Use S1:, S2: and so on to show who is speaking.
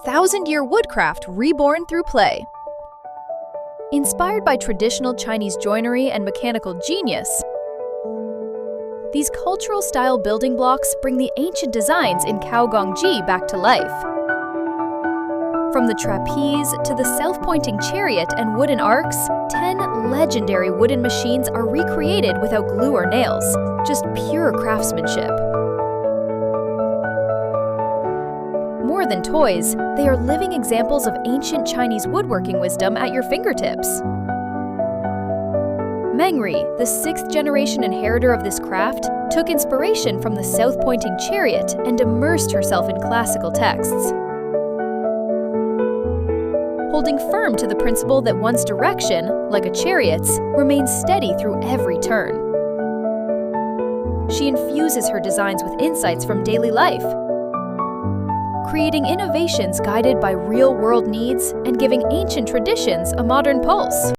S1: thousand-year woodcraft reborn through play. Inspired by traditional Chinese joinery and mechanical genius, these cultural-style building blocks bring the ancient designs in Caogongji back to life. From the trapeze to the self-pointing chariot and wooden arcs, 10 legendary wooden machines are recreated without glue or nails, just pure craftsmanship. More than toys, they are living examples of ancient Chinese woodworking wisdom at your fingertips. Mengri, the 6th-generation inheritor of this craft, took inspiration from the south-pointing chariot and immersed herself in classical texts. Holding firm to the principle that one's direction, like a chariot's, remains steady through every turn. She infuses her designs with insights from daily life, creating innovations guided by real-world needs and giving ancient traditions a modern pulse.